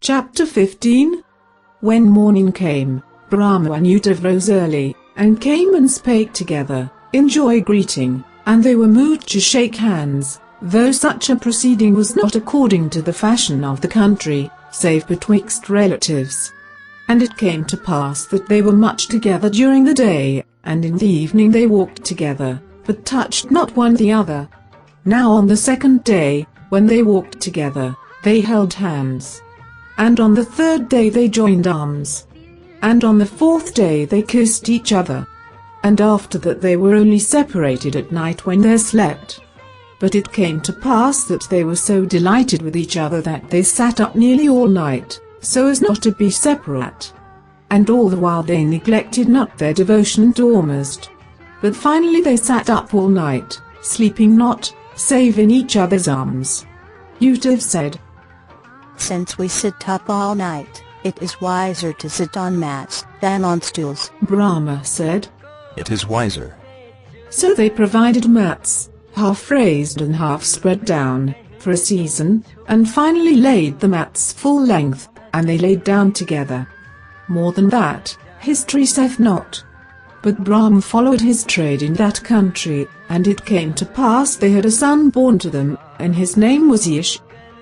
Chapter 15. When morning came, Brahma and Uddhava rose early, and came and spake together, in joy greeting, and they were moved to shake hands, though such a proceeding was not according to the fashion of the country, save betwixt relatives. And it came to pass that they were much together during the day, and in the evening they walked together, but touched not one the other. Now on the second day, when they walked together, they held hands. And on the third day they joined arms. And on the fourth day they kissed each other. And after that they were only separated at night when they slept. But it came to pass that they were so delighted with each other that they sat up nearly all night, so as not to be separate. And all the while they neglected not their devotion to almost. But finally they sat up all night, sleeping not, save in each other's arms. Uddhava said, Since we sit up all night, it is wiser to sit on mats than on stools. Brahma said, It is wiser. So they provided mats, half raised and half spread down, for a season, and finally laid the mats full length, and they laid down together. More than that, history saith not. But Brahma followed his trade in that country, and it came to pass they had a son born to them, and his name was Yash.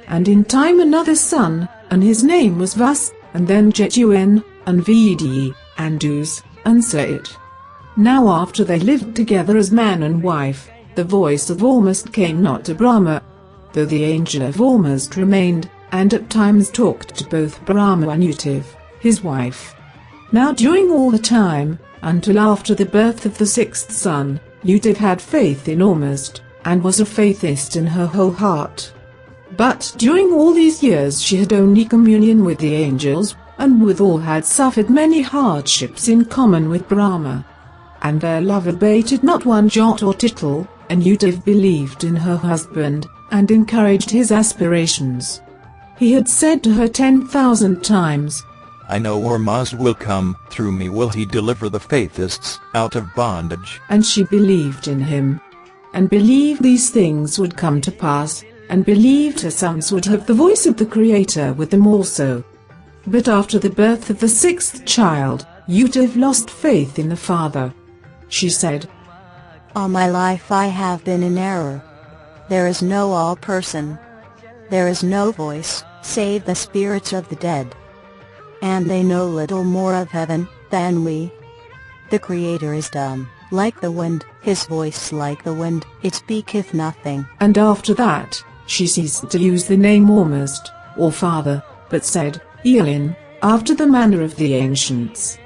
And in time another son, and his name was Vas, and then Jetuen, and Vidi, and Uz, and Sait. Now after they lived together as man and wife, the voice of Almost came not to Brahma, though the angel of Almost remained, and at times talked to both Brahma and Uddhava, his wife. Now during all the time, until after the birth of the sixth son, Uddhava had faith in Almost, and was a faithist in her whole heart. But during all these years she had only communion with the angels, and withal had suffered many hardships in common with Brahma. And their love abated not one jot or tittle, and Uddhava believed in her husband, and encouraged his aspirations. He had said to her 10,000 times, I know Ormazd will come, through me will he deliver the faithists out of bondage. And she believed in him, and believed these things would come to pass, and believed her sons would have the voice of the Creator with them also. But after the birth of the sixth child, Uddhava lost faith in the father. She said, All my life I have been in error. There is no all person. There is no voice, save the spirits of the dead. And they know little more of heaven than we. The Creator is dumb, like the wind, his voice like the wind, it speaketh nothing. And after that, she ceased to use the name Almost, or father, but said, Elin, after the manner of the ancients.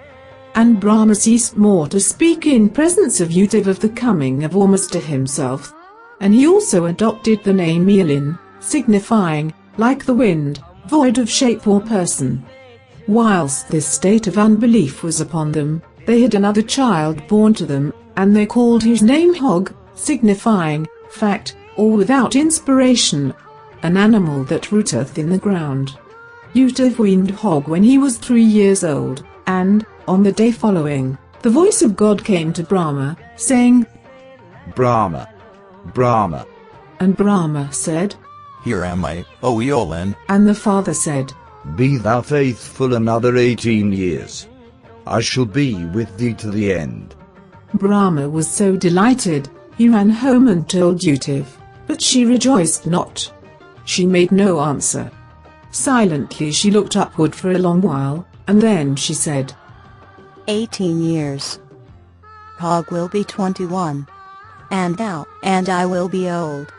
And Brahma ceased more to speak in presence of Uddhava of the coming of Almost to himself. And he also adopted the name Elin, signifying, like the wind, void of shape or person. Whilst this state of unbelief was upon them, they had another child born to them, and they called his name Hog, signifying, fact, or without inspiration, an animal that rooteth in the ground. Uddhava weaned Hog when he was 3 years old, and, on the day following, the voice of God came to Brahma, saying, Brahma, Brahma. And Brahma said, Here am I, O Eolin. And the father said, Be thou faithful another 18 years. I shall be with thee to the end. Brahma was so delighted, he ran home and told Uddhava, but she rejoiced not. She made no answer. Silently she looked upward for a long while, and then she said, 18 years. Hog will be 21. And I will be old.